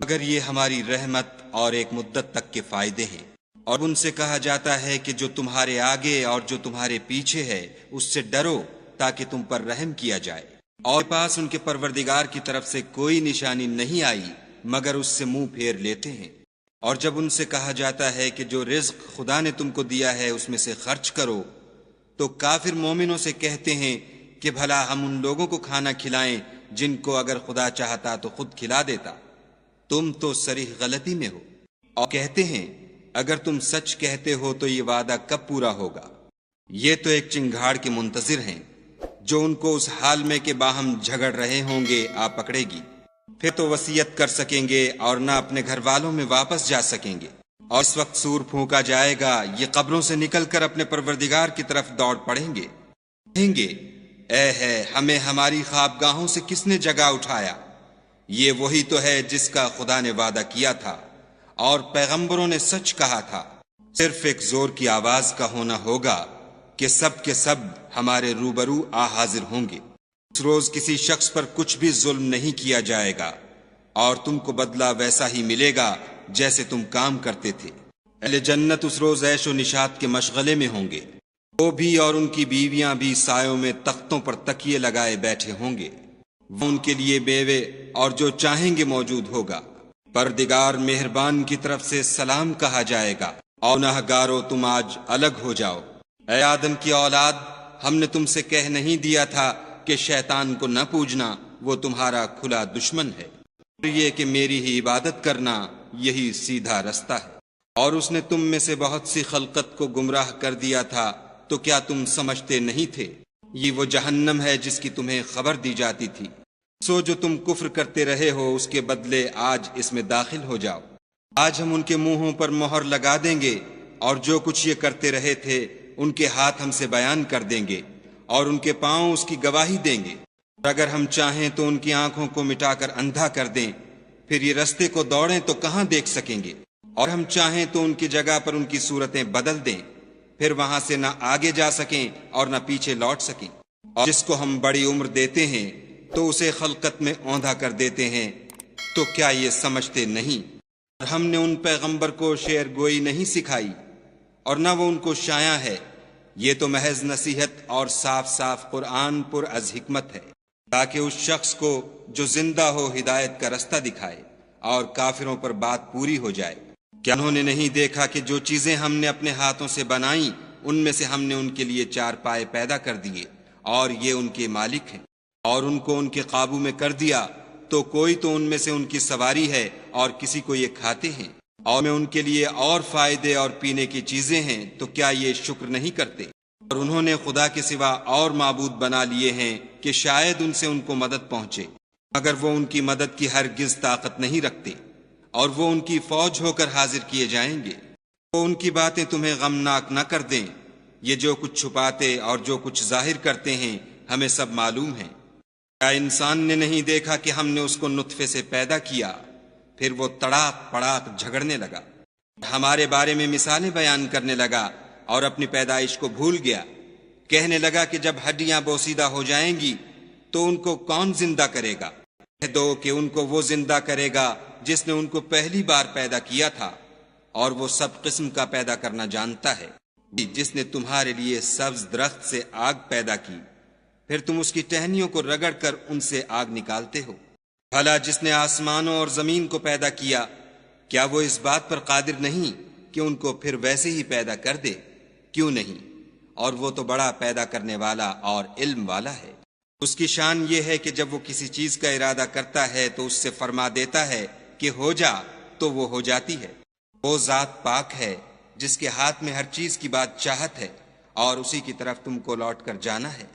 مگر یہ ہماری رحمت اور ایک مدت تک کے فائدے ہیں۔ اور ان سے کہا جاتا ہے کہ جو تمہارے آگے اور جو تمہارے پیچھے ہے اس سے ڈرو تاکہ تم پر رحم کیا جائے، اور پاس ان کے پروردگار کی طرف سے کوئی نشانی نہیں آئی مگر اس سے منہ پھیر لیتے ہیں۔ اور جب ان سے کہا جاتا ہے کہ جو رزق خدا نے تم کو دیا ہے اس میں سے خرچ کرو، تو کافر مومنوں سے کہتے ہیں کہ بھلا ہم ان لوگوں کو کھانا کھلائیں جن کو اگر خدا چاہتا تو خود کھلا دیتا، تم تو صریح غلطی میں ہو۔ اور کہتے ہیں اگر تم سچ کہتے ہو تو یہ وعدہ کب پورا ہوگا؟ یہ تو ایک چنگھاڑ کے منتظر ہیں جو ان کو اس حال میں کہ باہم جھگڑ رہے ہوں گے آ پکڑے گی، پھر تو وصیت کر سکیں گے اور نہ اپنے گھر والوں میں واپس جا سکیں گے۔ اور اس وقت سور پھونکا جائے گا، یہ قبروں سے نکل کر اپنے پروردگار کی طرف دوڑ پڑیں گے، کہیں گے اے ہے ہمیں ہماری خوابگاہوں سے کس نے جگا اٹھایا؟ یہ وہی تو ہے جس کا خدا نے وعدہ کیا تھا اور پیغمبروں نے سچ کہا تھا۔ صرف ایک زور کی آواز کا ہونا ہوگا کہ سب کے سب ہمارے روبرو آ حاضر ہوں گے۔ اس روز کسی شخص پر کچھ بھی ظلم نہیں کیا جائے گا اور تم کو بدلہ ویسا ہی ملے گا جیسے تم کام کرتے تھے۔ اہل جنت اس روز عیش و نشاط کے مشغلے میں ہوں گے، وہ بھی اور ان کی بیویاں بھی سایوں میں تختوں پر تکیے لگائے بیٹھے ہوں گے، وہ ان کے لیے بیوے اور جو چاہیں گے موجود ہوگا۔ پروردگار مہربان کی طرف سے سلام کہا جائے گا، اور گنہگارو تم آج الگ ہو جاؤ۔ اے آدم کی اولاد، ہم نے تم سے کہہ نہیں دیا تھا کہ شیطان کو نہ پوجنا، وہ تمہارا کھلا دشمن ہے، یہ کہ میری ہی عبادت کرنا، یہی سیدھا رستہ ہے۔ اور اس نے تم میں سے بہت سی خلقت کو گمراہ کر دیا تھا، تو کیا تم سمجھتے نہیں تھے؟ یہ وہ جہنم ہے جس کی تمہیں خبر دی جاتی تھی، سو جو تم کفر کرتے رہے ہو اس کے بدلے آج اس میں داخل ہو جاؤ۔ آج ہم ان کے منہوں پر مہر لگا دیں گے، اور جو کچھ یہ کرتے رہے تھے ان کے ہاتھ ہم سے بیان کر دیں گے، اور ان کے پاؤں اس کی گواہی دیں گے۔ اور اگر ہم چاہیں تو ان کی آنکھوں کو مٹا کر اندھا کر دیں، پھر یہ رستے کو دوڑیں تو کہاں دیکھ سکیں گے؟ اور ہم چاہیں تو ان کی جگہ پر ان کی صورتیں بدل دیں، پھر وہاں سے نہ آگے جا سکیں اور نہ پیچھے لوٹ سکیں۔ اور جس کو ہم بڑی عمر دیتے ہیں تو اسے خلقت میں اوندھا کر دیتے ہیں، تو کیا یہ سمجھتے نہیں؟ اور ہم نے ان پیغمبر کو شعر گوئی نہیں سکھائی اور نہ وہ ان کو شایع ہے، یہ تو محض نصیحت اور صاف صاف قرآن پر از حکمت ہے، تاکہ اس شخص کو جو زندہ ہو ہدایت کا رستہ دکھائے اور کافروں پر بات پوری ہو جائے۔ کیا انہوں نے نہیں دیکھا کہ جو چیزیں ہم نے اپنے ہاتھوں سے بنائیں ان میں سے ہم نے ان کے لیے چار پائے پیدا کر دیے، اور یہ ان کے مالک ہیں، اور ان کو ان کے قابو میں کر دیا، تو کوئی تو ان میں سے ان کی سواری ہے اور کسی کو یہ کھاتے ہیں، اور میں ان کے لیے اور فائدے اور پینے کی چیزیں ہیں، تو کیا یہ شکر نہیں کرتے؟ اور انہوں نے خدا کے سوا اور معبود بنا لیے ہیں کہ شاید ان سے ان کو مدد پہنچے، مگر وہ ان کی مدد کی ہرگز طاقت نہیں رکھتے، اور وہ ان کی فوج ہو کر حاضر کیے جائیں گے۔ وہ ان کی باتیں تمہیں غمناک نہ کر دیں، یہ جو کچھ چھپاتے اور جو کچھ ظاہر کرتے ہیں ہمیں سب معلوم ہے۔ کیا انسان نے نہیں دیکھا کہ ہم نے اس کو نطفے سے پیدا کیا، پھر وہ تڑاک پڑاک جھگڑنے لگا، ہمارے بارے میں مثالیں بیان کرنے لگا اور اپنی پیدائش کو بھول گیا، کہنے لگا کہ جب ہڈیاں بوسیدہ ہو جائیں گی تو ان کو کون زندہ کرے گا؟ کہہ دو کہ ان کو وہ زندہ کرے گا جس نے ان کو پہلی بار پیدا کیا تھا، اور وہ سب قسم کا پیدا کرنا جانتا ہے۔ جس نے تمہارے لیے سبز درخت سے آگ پیدا کی، پھر تم اس کی ٹہنیوں کو رگڑ کر ان سے آگ نکالتے ہو۔ بھلا جس نے آسمانوں اور زمین کو پیدا کیا، کیا وہ اس بات پر قادر نہیں کہ ان کو پھر ویسے ہی پیدا کر دے؟ کیوں نہیں؟ اور وہ تو بڑا پیدا کرنے والا اور علم والا ہے۔ اس کی شان یہ ہے کہ جب وہ کسی چیز کا ارادہ کرتا ہے تو اس سے فرما دیتا ہے کہ ہو جا، تو وہ ہو جاتی ہے۔ وہ ذات پاک ہے جس کے ہاتھ میں ہر چیز کی بات چاہت ہے، اور اسی کی طرف تم کو لوٹ کر جانا ہے۔